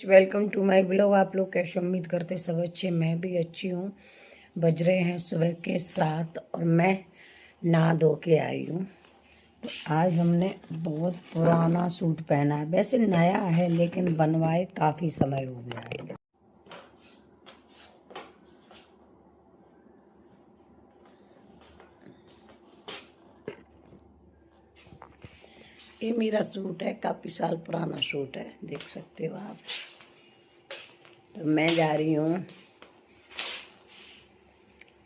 Welcome to my blog. आप लोग कैसे, उम्मीद करते सब अच्छे, मैं भी अच्छी हूँ। बज रहे हैं सुबह के 7 और मैं नहा धो के आई हूँ। तो आज हमने बहुत पुराना सूट पहना है, वैसे नया है लेकिन बनवाए काफ़ी समय हो गया है। ये मेरा सूट है, काफ़ी साल पुराना सूट है, देख सकते हो आप। तो मैं जा रही हूँ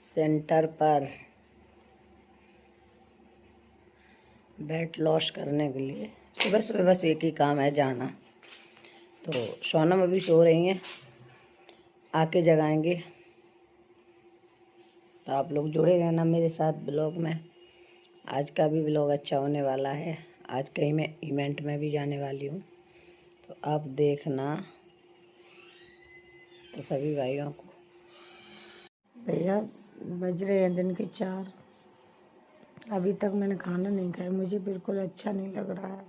सेंटर पर वेट लॉस करने के लिए। सुबह सुबह बस एक ही काम है, जाना। तो सोनम अभी सो रही हैं, आके जगाएंगे। तो आप लोग जुड़े रहना मेरे साथ ब्लॉग में। आज का भी ब्लॉग अच्छा होने वाला है। आज कहीं मैं इवेंट में भी जाने वाली हूँ, तो आप देखना। तो सभी भाइयों को भैया बज रहे हैं दिन के 4। अभी तक मैंने खाना नहीं खाया, मुझे बिल्कुल अच्छा नहीं लग रहा है।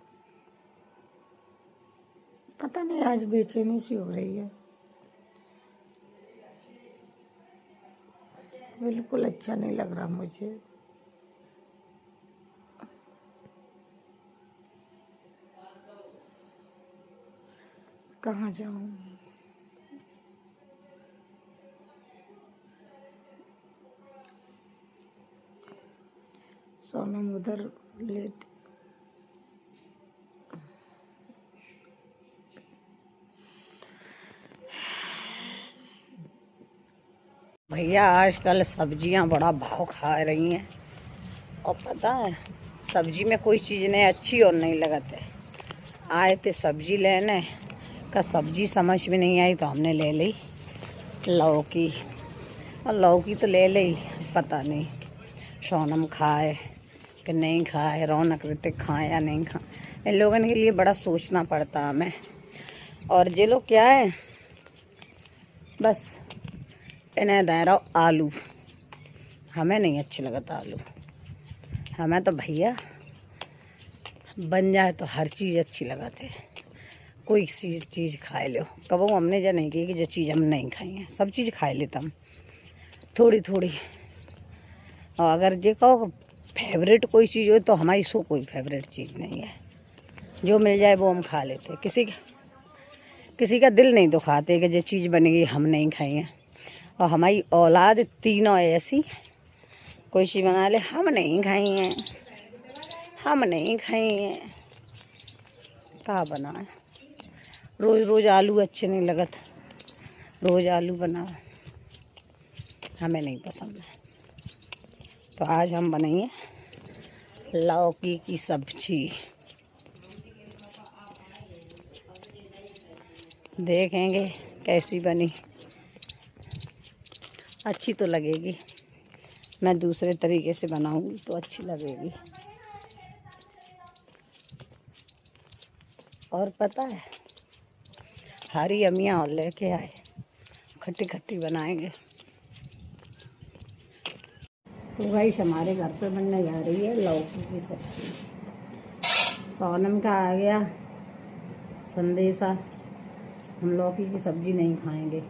पता नहीं, आज बेचैनी सी हो रही है, बिल्कुल अच्छा नहीं लग रहा मुझे। कहाँ जाऊँ? सोनम उधर लेट। भैया आजकल सब्जियां बड़ा भाव खा रही हैं, और पता है सब्जी में कोई चीज़ नहीं अच्छी और नहीं लगते। आए थे सब्जी लेने का, सब्जी समझ में नहीं आई तो हमने ले ली लौकी। और लौकी तो ले ली, पता नहीं सोनम खाए कि नहीं खाए, रौनक ऋतिक खाए या नहीं खाए। इन लोगों के लिए बड़ा सोचना पड़ता है हमें। और ये लोग क्या है, बस इन्हें रह रहा आलू। हमें नहीं अच्छे लगता आलू। हमें तो भैया बन जाए तो हर चीज़ अच्छी लगती है। कोई चीज़ खाए लो, कबो हमने जो नहीं की कि जो चीज़ हम नहीं खाई है, सब चीज़ खाए लेता हम थोड़ी थोड़ी। और अगर जे कहो फेवरेट कोई चीज़ हो तो हमारी सो कोई फेवरेट चीज़ नहीं है। जो मिल जाए वो हम खा लेते। किसी का दिल नहीं दुखाते कि जो चीज़ बनेगी हम नहीं खाई है। और हमारी औलाद तीनों ऐसी, कोई चीज़ बना ले हम नहीं खाई हैं, हम नहीं खाई हैं। क्या बनाए? रोज़ रोज़ आलू अच्छे नहीं लगत, रोज़ आलू बनाओ, हमें नहीं पसंद है। तो आज हम बनाइए लौकी की सब्जी। देखेंगे कैसी बनी। अच्छी तो लगेगी, मैं दूसरे तरीके से बनाऊंगी तो अच्छी लगेगी। और पता है हरी अम्मियाँ और लेके आए, खट्टी खट्टी बनाएंगे। तो गाइस हमारे घर पे बनने जा रही है लौकी की सब्जी। सोनम का आ गया संदेशा, हम लौकी की सब्जी नहीं खाएंगे।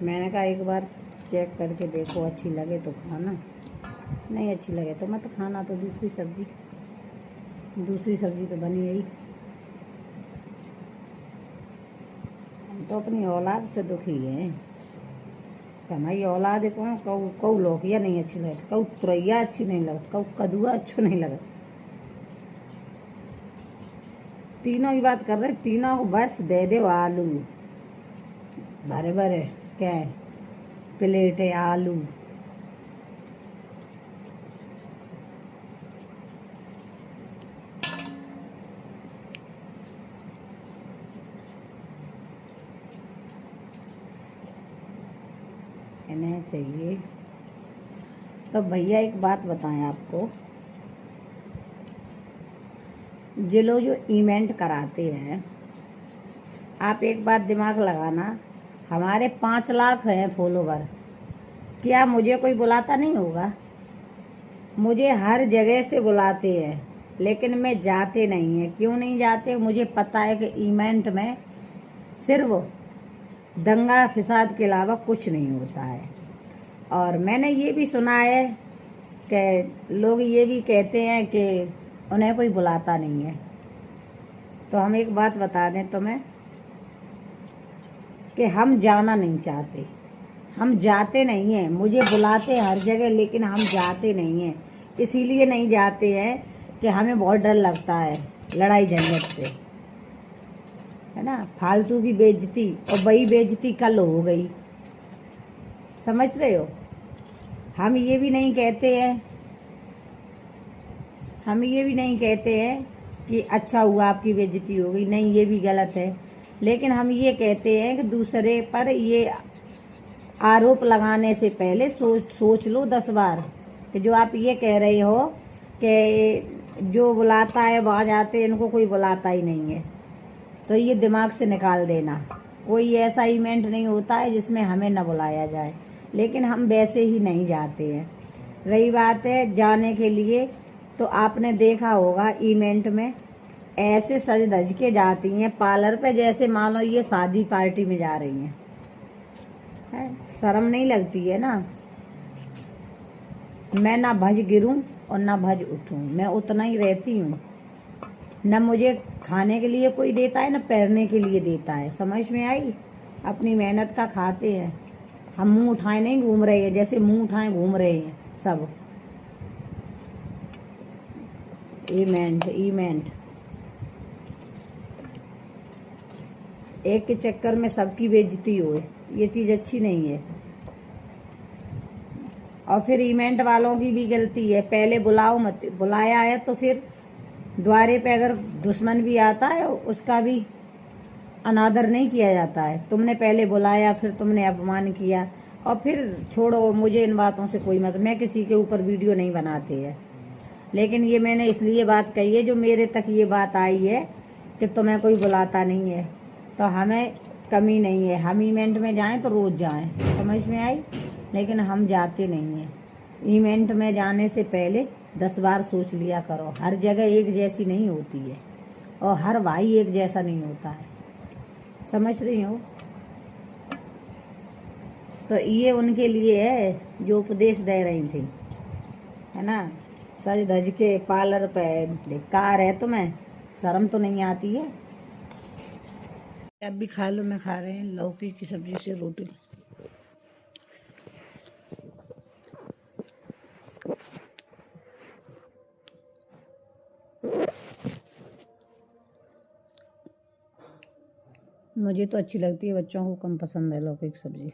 मैंने कहा एक बार चेक करके देखो, अच्छी लगे तो खाना, नहीं अच्छी लगे तो मत खाना। तो दूसरी सब्जी तो बनी यही। हम तो अपनी औलाद से दुखी हैं कि हमारी औलाद को कऊ लौकिया नहीं अच्छी लगती, कऊ तुरैया अच्छी नहीं लगती, कऊ कदुआ अच्छो नहीं लगता। तीनों ही बात कर रहे, तीनों को बस दे दो आलू भरे भरे, क्या है प्लेट है आलू। इन्हें चाहिए। तो भैया एक बात बताएं आपको, जो लोग जो इवेंट कराते हैं, आप एक बात दिमाग लगाना, हमारे 5 लाख हैं फॉलोवर, क्या मुझे कोई बुलाता नहीं होगा? मुझे हर जगह से बुलाते हैं, लेकिन मैं जाते नहीं है। क्यों नहीं जाते? मुझे पता है कि इवेंट में सिर्फ दंगा फिसाद के अलावा कुछ नहीं होता है। और मैंने ये भी सुना है कि लोग ये भी कहते हैं कि उन्हें कोई बुलाता नहीं है। तो हम एक बात बता दें तुम्हें कि हम जाना नहीं चाहते, हम जाते नहीं हैं। मुझे बुलाते हर जगह, लेकिन हम जाते नहीं हैं। इसीलिए नहीं जाते हैं कि हमें बहुत डर लगता है लड़ाई झंझट से, है ना। फालतू की बेइज्जती, और वही बेइज्जती कल हो गई, समझ रहे हो। हम ये भी नहीं कहते हैं, हम ये भी नहीं कहते हैं कि अच्छा हुआ आपकी बेइज्जती हो गई, नहीं, ये भी गलत है। लेकिन हम ये कहते हैं कि दूसरे पर ये आरोप लगाने से पहले सोच लो 10 बार कि जो आप ये कह रहे हो कि जो बुलाता है वहाँ जाते, इनको कोई बुलाता ही नहीं है, तो ये दिमाग से निकाल देना। कोई ऐसा इवेंट नहीं होता है जिसमें हमें न बुलाया जाए, लेकिन हम वैसे ही नहीं जाते हैं। रही बात है जाने के लिए, तो आपने देखा होगा इवेंट में ऐसे सज धज के जाती हैं पार्लर पे, जैसे मानो ये शादी पार्टी में जा रही हैं। शर्म नहीं लगती है ना। मैं ना भज गिरूं और ना भज उठूं, मैं उतना ही रहती हूँ। न मुझे खाने के लिए कोई देता है, न पहनने के लिए देता है। समझ में आई? अपनी मेहनत का खाते हैं हम। मुंह उठाए नहीं घूम रहे हैं, जैसे मुंह उठाए घूम रहे हैं सब। इवेंट एक के चक्कर में सबकी बेइज्जती हो, ये चीज़ अच्छी नहीं है। और फिर इवेंट वालों की भी गलती है, पहले बुलाओ मत। बुलाया है तो फिर द्वारे पे अगर दुश्मन भी आता है उसका भी अनादर नहीं किया जाता है। तुमने पहले बुलाया, फिर तुमने अपमान किया, और फिर छोड़ो, मुझे इन बातों से कोई मतलब। मैं किसी के ऊपर वीडियो नहीं बनाते हैं, लेकिन ये मैंने इसलिए बात कही है, जो मेरे तक ये बात आई है कि तुम्हें कोई बुलाता नहीं है, तो हमें कमी नहीं है। हम इवेंट में जाएं तो रोज़ जाएं, समझ में आई। लेकिन हम जाते नहीं हैं। इवेंट में जाने से पहले 10 बार सोच लिया करो। हर जगह एक जैसी नहीं होती है, और हर भाई एक जैसा नहीं होता है, समझ रही हो। तो ये उनके लिए है जो उपदेश दे रही थी, है ना। सज धज के पार्लर पे धिक्कार है तुम्हें, शर्म तो नहीं आती है। अब भी खा लो, मैं खा रहे हैं लौकी की सब्जी से रोटी। मुझे तो अच्छी लगती है, बच्चों को कम पसंद है लौकी की सब्जी।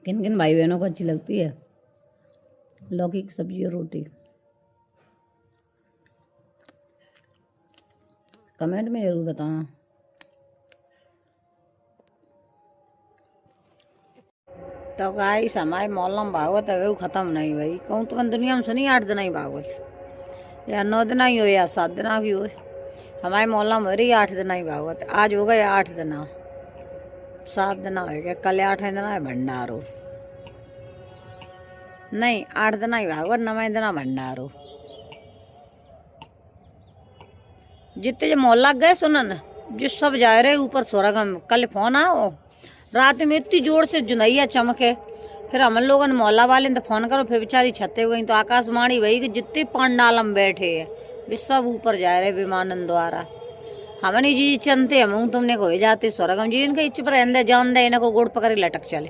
किन किन भाई बहनों को अच्छी लगती है लौकी की सब्जी और रोटी? कमेंट में ज़रूर बताना। तो गाइस हमारे मोहल्ला में भागवत है वो ख़त्म नहीं भाई। कहूँ तो मैं दुनिया में सुनी 8 दिन ही भागवत, या 9 दिन ही हो या 7 दिन की हो। हमारे मोहल्ला में हो रही 8 दिन ही भागवत। आज हो गए 8 दिन, 7 दिन हो गया, कल 8 दिन है भंडारो। नहीं 8 दिन ही भागवत, 9 दिन भंडारो। जितने जो मोहल्ला गए सुनन, जो सब जा रहे ऊपर स्वर्ग में। कल फोन आओ, रात में इतनी जोर से जुनैया चमके, फिर हम लोगों ने मोहल्ला वाले ने तो फोन करो, फिर बेचारी छते हुई तो आकाशवाणी वही कि जितने पांडाल में बैठे हैं वे सब ऊपर जा रहे विमानन द्वारा। हमने जी चलते हम तुमने को जाते स्वर्ग जी, इनके इच्छ पर अंदर जान दे, इनको गोड़ पकड़ लटक चले।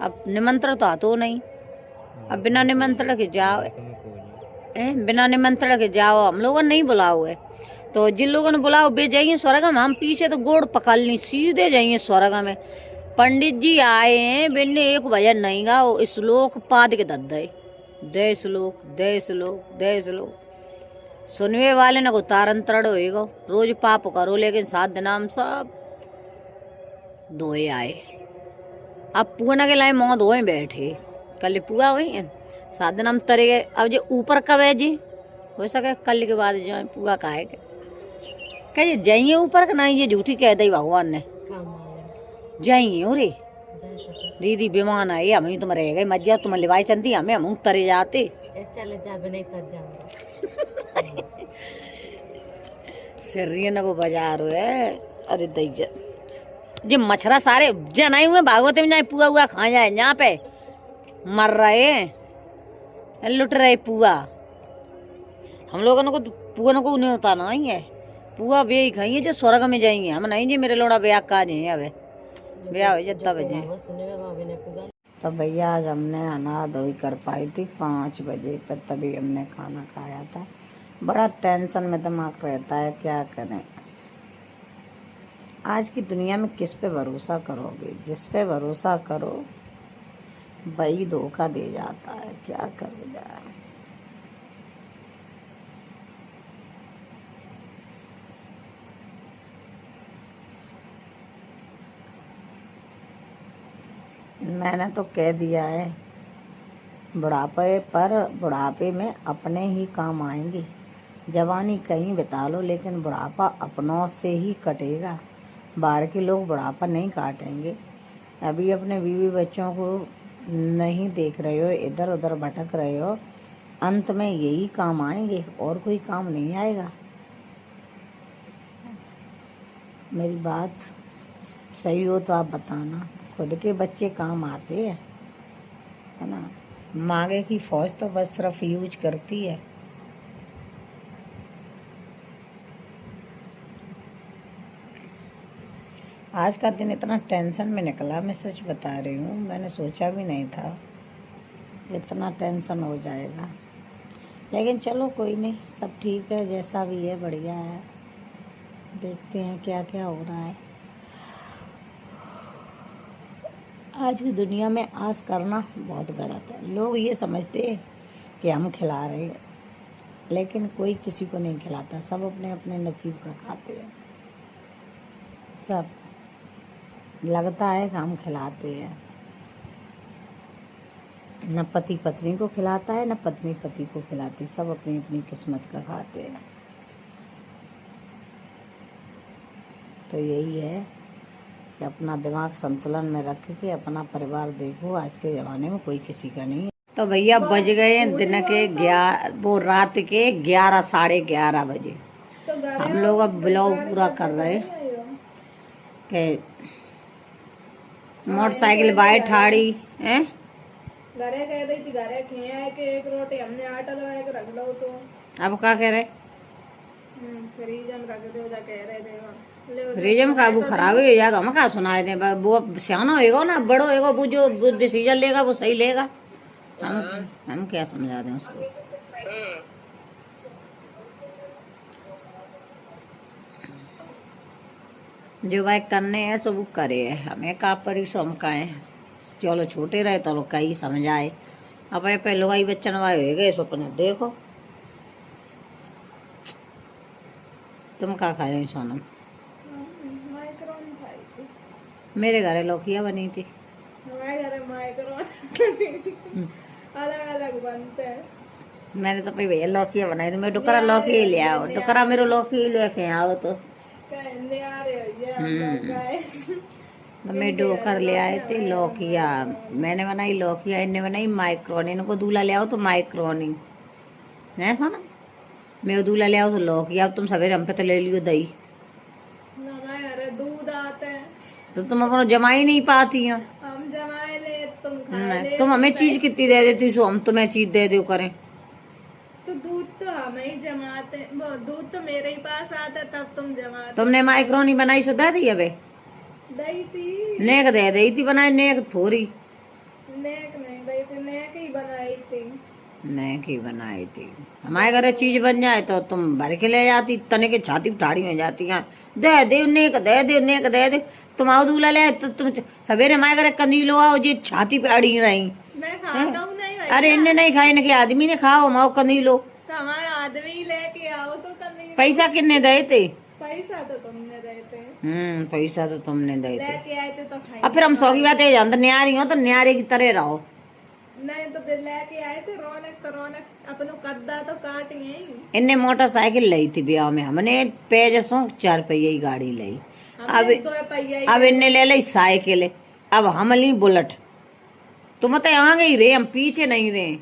अब निमंत्रण तो आतो नहीं, अब बिना निमंत्रण के जाओ, बिना निमंत्रण के जाओ। हम लोगों ने नहीं बुलाओ है, तो जिन लोगों ने बुलाओ वे जाइए स्वर्ग में। हम पीछे तो गोड़ पकड़ ली, सीधे जाइए स्वर्ग में। पंडित जी आए हैं, बिन्ने एक भजन नहीं गाओ, श्लोक पाद के दे दे श्लोक, दे श्लोक, दे श्लोक। सुनवे वाले न को तारन तड़ होएगा, रोज पाप करो लेकिन 7 दिन हम सब धोए आए। अब पुआ न के लाए मुँह धोए बैठे, कल पुआ हुई है 7 दिन हम तरे गए। अब जो ऊपर कब है जी, हो सके कल के बाद जाए पुआ खाए के कहे जाइए ऊपर का नहीं, ये झूठी कह दी भगवान ने जाइए। अरे दीदी बेमान है हम ही तुम रह गए मज्जा, तुम लिवाई चंदी हमें हम तरे जाते चले जा नहीं तर जाऊंगा सर्रिया न को बाजार है। अरे दैया जो मछरा सारे जनाए हुए भागवत में जाए पुआ हुआ खा जाए, यहाँ पे मर रहे लुट रहे पुआ। हम लोगों को पुआ को नहीं होता ना ही है, पुआ बे ही खाइए जो स्वर्ग में जाएंगे हम नहीं जी। मेरे लोड़ा ब्याह का जाए अब ब्याह हो जाता बजे। तो भैया आज हमने अना धोई कर पाई थी 5 बजे पर, तभी हमने खाना खाया था। बड़ा टेंशन में दिमाग रहता है, क्या करें। आज की दुनिया में किस पे भरोसा करोगे, जिस पे भरोसा करो वही धोखा दे जाता है, क्या करो जाए। मैंने तो कह दिया है बुढ़ापे पर, बुढ़ापे में अपने ही काम आएंगे। जवानी कहीं बिता लो लेकिन बुढ़ापा अपनों से ही कटेगा, बाहर के लोग बुढ़ापा नहीं काटेंगे। अभी अपने बीवी बच्चों को नहीं देख रहे हो, इधर उधर भटक रहे हो, अंत में यही काम आएंगे और कोई काम नहीं आएगा। मेरी बात सही हो तो आप बताना, खुद के बच्चे काम आते हैं है ना, मांगे की फौज तो बस सिर्फ यूज करती है। आज का दिन इतना टेंशन में निकला, मैं सच बता रही हूँ, मैंने सोचा भी नहीं था इतना टेंशन हो जाएगा। लेकिन चलो कोई नहीं, सब ठीक है, जैसा भी है बढ़िया है। देखते हैं क्या क्या हो रहा है। आज की दुनिया में आस करना बहुत गलत है। लोग ये समझते हैं कि हम खिला रहे हैं, लेकिन कोई किसी को नहीं खिलाता, सब अपने अपने नसीब का खाते हैं। सब लगता है कि हम खिलाते हैं, न पति पत्नी को खिलाता है न पत्नी पति को खिलाती, सब अपनी अपनी किस्मत का खाते हैं। तो यही है कि अपना दिमाग संतुलन में रख के अपना परिवार देखो। आज के ज़माने में कोई किसी का नहीं है। तो भैया बज गए दिन के 11, वो रात के 11 साढ़े 11 बजे। हम लोग अब ब्लॉग पूरा कर रहे कि मोटरसाइकिल बाय ठाड़ी है। घरे कह दी थी, घरे खेया के एक रोटी हमने आटा लगा के रख लो। तो अब क्या कह रहे, फ्रीज में रख दो जा कह रहे थे। फ्रीज में काबू खराब हो या तो हम क्या सुनाए थे। वो सियाना होएगा ना, बड़ो होएगा, वो जो डिसीजन लेगा वो सही लेगा। हम क्या समझा दें उसको। जो भाई करने हैं सब वो करे है, हमें का परिश्रम का है। चलो छोटे रहे तो लोग कहीं समझाए। अब ये पहले भाई बच्चन वाले हो गए सपने देखो। तुम क्या खा रहे सोनम? मेरे घर लौकिया बनी थी। हमारे घर अलग अलग बनते हैं। मैंने तो भाई भैया लौकिया बनाई थी। मैं डुकरा लौकी ले आओ, डुकरा मेरे लौकी लेके आओ। तो मैं डोकर ले आए थे लौकिया, मैंने बनाई लौकिया, इनने बनाई माइक्रोनी। इनको दूल्हा ले आओ तो माइक्रोनी नहीं था ना, मैं दूल्हा ले आओ तो लौकिया। अब तुम सवेरे हम पे तो ले लियो दही, दूध आता है तो तुम अपना जमा ही नहीं पाती हो। हम जमाए ले, तुम खा ले। तुम हमें चीज कितनी दे देती सो हम तुम्हें चीज दे दो करें। तो दूध तो हम ही जमाते, वो दूध तो मेरे ही पास आता तब तुम जमाते। तुमने माइक्रोनी बनाई सो दे दी अबे दही थी, नेक दे दी थी बनाई, नेक थोड़ी नेक नहीं दही थी, नेक ही बनाई थी। नेक ही बनाई थी। हमारे घर चीज बन जाए तो तुम भर के ले जाती, तने के छाती ठाड़ी हो जाती हैं। दे दे नेक, दे दे नेक, दे दे। तुम आओ दूल्हा ले तो तुम सवेरे हमारे घर कंदीलो आओ जी छाती पे अड़ी रही। मैं खाता हूँ नहीं भाई। अरे इनने नहीं खाए, इनके आदमी ने खाओ, माओ कंदीलो। तो हमारे बाद में ही लेके आओ तो कल पैसा कितने दे थे? पैसा तो तुमने देते पैसा तो तुमने दे थे। लेके आए थे तो खाई अब फिर हम सौ की बात है, अंदर न्यारी हो तो न्यारे की तरह रहो। नहीं तो फिर लेके आए थे रौनक अपनो कद्दा तो काट ही। इन्ने मोटरसाइकिल ली थी ब्याह में, हमने पेजसों 4 पहिया की गाड़ी ली। अब इन्ने ले ली साइकिल, अब हम ली बुलेट। तुम तो आगे ही रहे, हम पीछे नहीं रहे।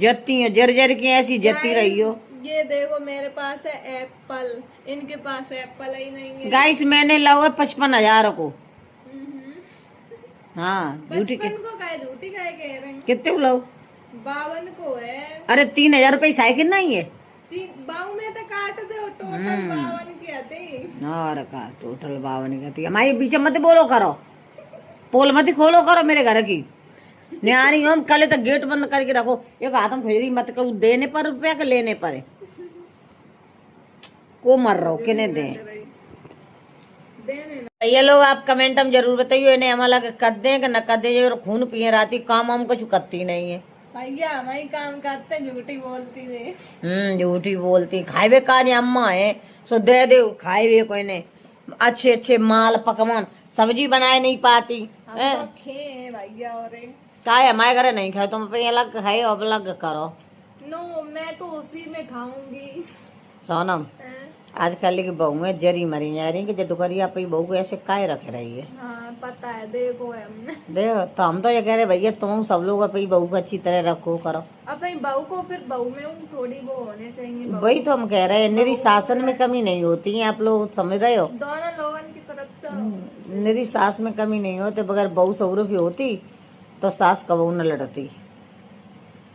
जत्ती जर की ऐसी जत्ती रही हो। ये देखो मेरे पास है एप्पल, इनके पास एप्पल ही नहीं है। गाइस मैंने लाओ 55,000 को। हाँ झूठी को झूठी कह कह रहे हैं। कितने को लाओ? 52 को है। अरे 3,000 रुपये साइकिल नहीं है। बाऊ में तो काट दो, टोटल 52 की आती। और का टोटल 52 की आती। हमारे बीच मत बोलो करो, पोल मत खोलो करो मेरे घर की। न्यारी हम कल तक गेट बंद करके रखो। एक हाथ में फेरी मत करो, देने पर रुपया के लेने पर को मर रहो किने दे। ये लोग आप कमेंट में जरूर बताइए, इन्हें हमारा कर दे कि न कर दे। जो खून पिए राती काम हम कुछ करती नहीं है भैया, हमारी काम करते झूठी बोलती है। झूठी बोलती। खाए काज अम्मा है सो दे दे खाए कोई ने अच्छे अच्छे माल पकवान सब्जी बनाए नहीं पाती है। तो खे भैया और क्या हमारे घर नहीं खाए, तुम अपनी अलग खाए और अलग करो। नो मैं तो उसी में खाऊंगी। सोनम आजकल की बहू है जरी मरी जा रही कि जटुकरिया पे बहू को ऐसे काय रखे रही है। हाँ पता है, देखो है हमने। देखो तो हम तो ये कह रहे भैया तुम सब लोग अपनी बहू को अच्छी तरह रखो करो। अपनी बहू को फिर बहू में थोड़ी वो होने चाहिए। वही तो हम कह रहे हैं, निरी शासन में कमी नहीं होती है। आप लोग समझ रहे हो, दोनों लोगों की तरफ से निरी सास में कमी नहीं होती। बगैर बहू सौरभ की होती तो सास कबू न लड़ती।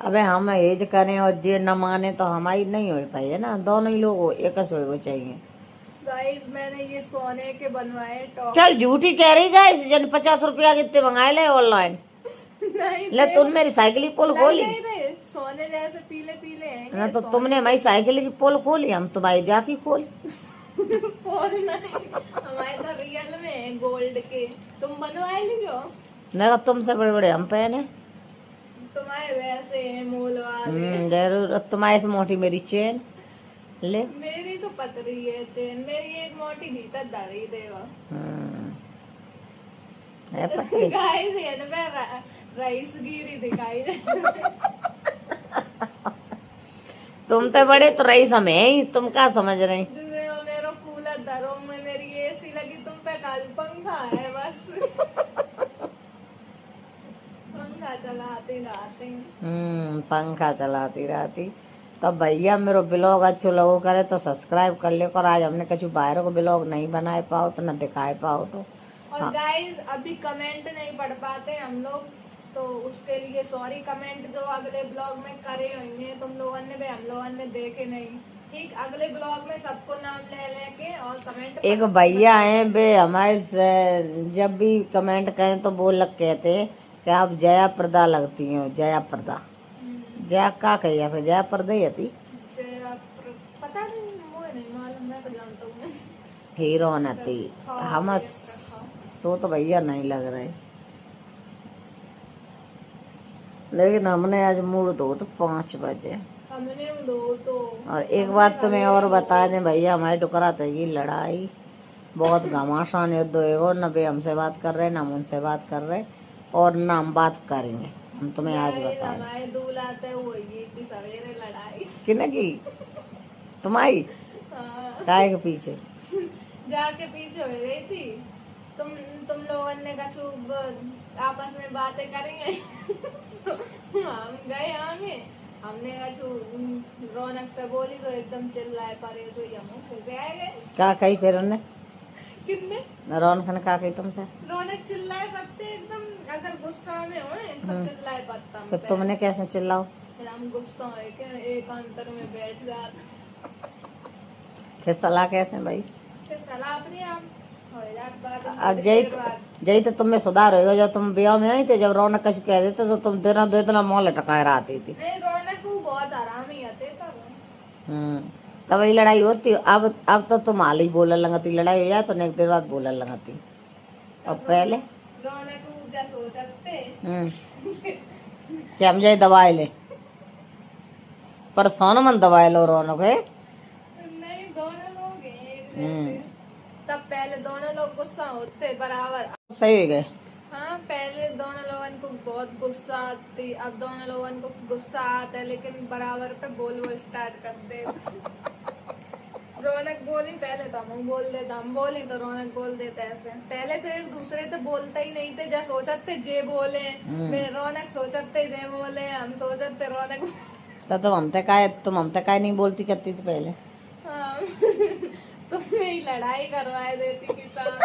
अबे हम एज करें और जे न माने तो हमारी नहीं हो पाई है ना। दोनों ही लोग एक हो चाहिए। गाइस मैंने ये सोने के बनवाए टॉप। चल झूठी कह रही गाइस, जन 50 रुपया कितने मंगाए ले ऑनलाइन। नहीं ले तुम मेरी साइकिल की पोल खोली, सोने जैसे पीले पीले हैं ना तो तुमने हमारी साइकिल की पोल खोली, हम तुम्हारी जाकी खोली। पोल नहीं, हमारे तो रियल में है गोल्ड के। तुम बनवाए लीजो ना, तुमसे बड़े बड़े हम पहने, तुम्हारे वैसे हैं मोल वाले। जरूर तुम्हारी से मोटी मेरी चेन ले। मेरी तो पतरी है चेन, मेरी एक मोटी भीतर धरी देवा। है पतली। गाइस ये ना मैं रईसगिरी दिखाई दे। तुम तो बड़े तो रईस हम है, तुम क्या समझ रहे? जिसमें वो मेरा कूलर धरो में मेरी एसी लगी, तुम पे खाली पंखा है बस। पंखा चलाती रहती। पंखा चलाती रहती। तो भैया मेरे ब्लॉग अच्छे लोगों करे तो सब्सक्राइब कर ले। और आज हमने कछु बाहर को ब्लॉग नहीं बनाए पाओ तो न दिखाए पाओ तो। और गाइस अभी कमेंट नहीं पढ़ पाते हम लोग, तो उसके लिए सॉरी। कमेंट जो अगले ब्लॉग में करे होंगे तुम लोगों ने भी, हम लोगों ने देखे नहीं। ठीक, अगले ब्लॉग में सबको नाम ले लेके और कमेंट। एक भैया है बे हमारे जब भी कमेंट करें तो वो लग कहते हैं कि आप जया प्रदा लगती हो। जया प्रदा, जया का कही था, जया प्रदा ही थी। पता नहीं, मुझे नहीं मालूम, मैं तो जानता हूँ हीरो न थी। हम सो तो भैया नहीं लग रहे, लेकिन हमने आज मूड दो तो 5 बजे हमने दो तो। और एक बात तुम्हें और बता दें भैया, हमारे टुकड़ा तो ये लड़ाई बहुत घमासान युद्ध होएगा। न बे हमसे बात कर रहे, न हम उनसे बात कर रहे, और न हम बात करेंगे। हम तुम्हें आज बता हमारे दूल्हा आते हुए की सवेरे लड़ाई किने की तुम्हारी काय के पीछे जाके पीछे हो गई थी। तुम लोगों ने कछु आपस में बातें करेंगे। हम गए आगे, हमने कछु रौनक से बोली तो एकदम चिल्लाए पड़े तो हम फिर आ गए। क्या कही फिर उन्हें? कितने रौनक ने कहा कही तुमसे? रौनक चिल्लाए पत्ते एकदम, अगर गुस्सा में हो तो चिल्लाए पत्ता। तो तुमने कैसे चिल्लाओ? हम गुस्सा है कि एक अंतर में बैठ जाते। फिर सलाह कैसे भाई? फिर सलाह अपने आप हो जाती। अब जही तो तुम्हें सुधार होगा। जब तुम ब्याह में आई थे, जब रौनक कुछ कह देते तो तुम देना दो इतना मोह लटकाए रहती थी। नहीं, रौनक को बहुत आराम ही आते तब। तब वही लड़ाई होती। अब तो तुम हाल ही बोलने लगती, लड़ाई हो जाए तो एक देर बाद बोलने लगती। और पहले रौनक को क्या सोचते कि हम जाए दवाई ले, पर सोन मन दबाए लो रौनक है। नहीं, दोनों लोग हैं एक जैसे। तब पहले दोनों लोग गुस्सा होते बराबर। सही हो गए। हाँ, पहले दोनों लोगों को बहुत गुस्सा आती, अब दोनों लोगों को गुस्सा आता है लेकिन बराबर पे बोल स्टार्ट करते। रौनक बोली पहले तो हम बोल देता, हम बोली तो रौनक बोल देते। ऐसे पहले तो एक दूसरे से बोलते ही नहीं थे, जब सोचते जे बोले फिर रौनक सोचते जे बोले, हम सोचते रौनक। तो तुम हमते काय नहीं बोलती करती थी पहले। हाँ, तुम्हें ही लड़ाई करवाए देती थी साहब।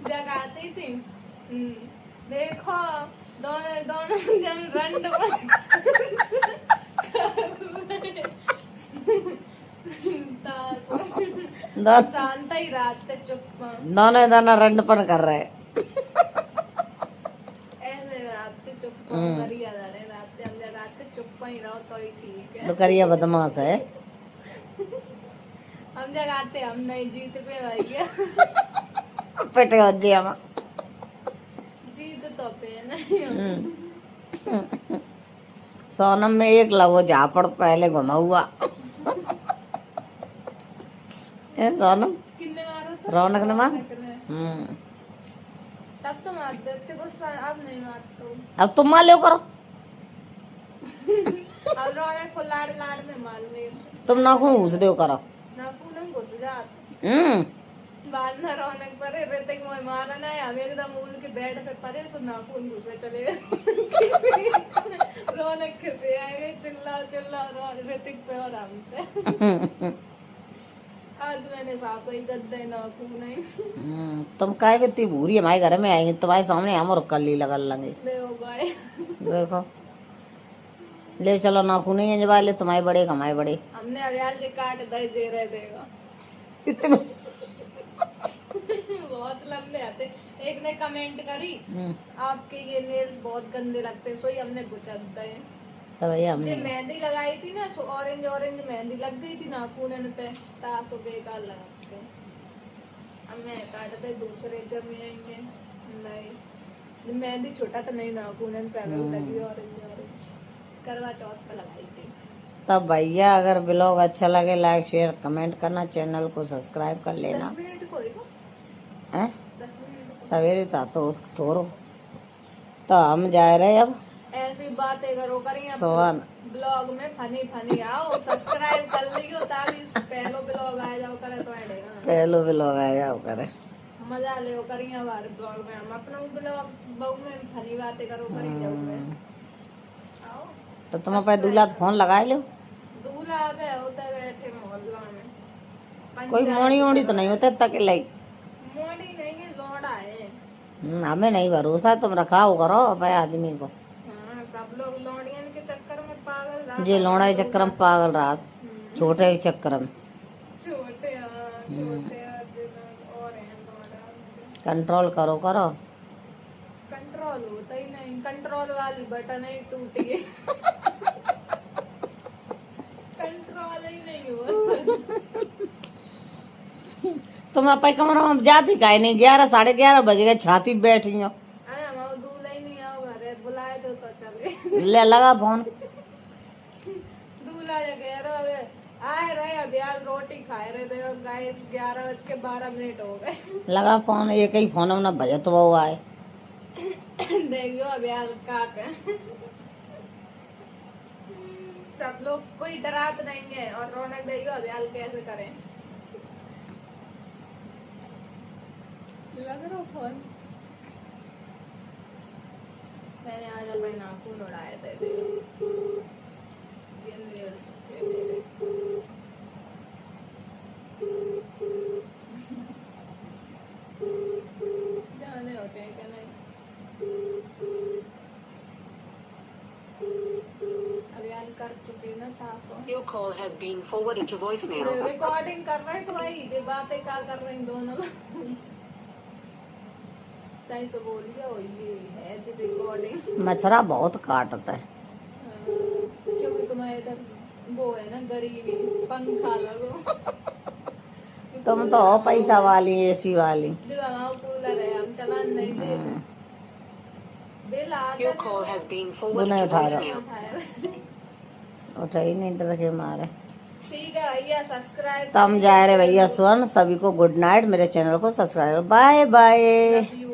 जगाती थी। देखो दोनों दोनों जन रंड शांत ही रात पे चुप दोनों दोनों रंडपन कर रहे। ऐसे रात पे चुप करिया जा रहे, रात पे चुप ही रहो तो ही ठीक है। करिया बदमाश है। हम जगाते हम नहीं जीत पे भैया। पेट गया हम जीत तो पे नहीं। सोनम में एक लगो झापड़ पहले घुमा हुआ। सोनम किन्ने मारो तो रौनक ने मार। तब तो मार देते गुस्सा, अब नहीं मारते। अब तुम मार लो करो। अब रौनक को लाड़ लाड़ में मार ले। तुम नाखून घुस दो करो। नाखून घुस जाते हम्म बाद में रौनक परे ऋतिक मोह मारा ना है, हम एकदम उल के बेड पे परे सो नाखून घुसे चले गए। रौनक खसे आए चिल्ला चिल्ला ऋतिक पे और हम पे। आज मैंने साफ ही गद्दे नाखून नहीं। तुम काय कितनी भूरी हमारे घर में आएंगे तुम्हारे सामने हम और कली लगल लगे। देखो ले चलो नाखून नहीं अंजवा ले, तुम्हारे बड़े कमाए बड़े। हमने अरियाल के काट दे रहे देगा। इतने बहुत लंबे आते। एक ने कमेंट करी आपके ये नेल्स बहुत गंदे लगते, सो ही हमने बुचक दिए। तो भैया हमने मेहंदी लगाई थी ना, सो ऑरेंज ऑरेंज मेहंदी लग गई थी नाखून पे, तासो बेकार लगाते। अब मैं काट दे दूसरे जब आएंगे नहीं, मेहंदी छोटा तो नहीं नाखून पहले लगी ऑरेंज करवा चौथ पे लगाई थी। तब भैया अगर ब्लॉग अच्छा लगे लाइक शेयर कमेंट करना, चैनल को सब्सक्राइब कर लेना। 10 मिनट कोई को हैं 10 मिनट सवेरे तो थोरो तो हम जा रहे अब। ऐसी बातें करो करिए सोहन ब्लॉग में फनी फनी आओ, सब्सक्राइब कर लियो ताकि पहलो ब्लॉग आ जाओ करे तो आएगा पहलो ब्लॉग आ जाओ करे मजा ले करिए हमारे ब्लॉग में। हम अपना ब्लॉग बहु में फनी बातें करो करी जाओ में आओ। तो तुम अपने दूल्हा फोन लगाए लो। दूल्हा पे होता बैठे मोहल्ला में। कोई मोड़ी ओड़ी तो नहीं होता तक लाई। मोड़ी नहीं है लौड़ा है। हमें नहीं भरोसा, तुम रखाओ करो अपने आदमी को। हाँ, सब लोग लौड़ियन के चक्कर में पागल रहा। जे लौड़ा के चक्कर में पागल रहा, छोटे के चक्कर में छोटे और हैं लौड़ा। कंट्रोल करो कंट्रोल होता ही नहीं, कंट्रोल वाली बटन ही टूट गई। कंट्रोल ही नहीं हुआ। तुम अपने कमरे में जाती काहे नहीं? 11 साढ़े 11 बज गए, छाती बैठी हो। अरे हम दूल्हा ही नहीं आओ घरे, बुलाए तो चले। ले लगा फोन। दूल्हा या कह रहा है आए रहे अभी आज रोटी खाए रहे थे और गाइस 11:12 हो गए। लगा फोन, एक ही फोन में भजे तो वो आए। देखियो अभी आज काट सब लोग कोई डरात नहीं है और रौनक देखियो अभी आज कैसे करें। लग रहा फोन मैंने आज अपने नाखून उड़ाए थे, ये नेल्स थे मेरे। जाने होते हैं क्या नहीं। अभियान कर चुके ना तासो। Your call has been forwarded to voicemail. Recording कर रहे तो वही ये बातें क्या कर रहे हैं दोनों लोग। ताई सो बोल गया वो ये है जी रिकॉर्डिंग। मच्छरा बहुत काटता है। क्योंकि तुम्हारे इधर वो है ना गरीबी, पंखा लगो। तुम तो हो पैसा वाली एसी वाली। जो हमारा कूलर है हम चलान नहीं देते। बिल आता Your नहीं call has been वो forwarded नहीं to उठा रहा। voicemail. उठाया। उठा ही नहीं रखे मारे। ठीक है भैया, सब्सक्राइब तो हम जा रहे भैया स्वर्ण, सभी को गुड नाइट, मेरे चैनल को subscribe, bye bye. Love you.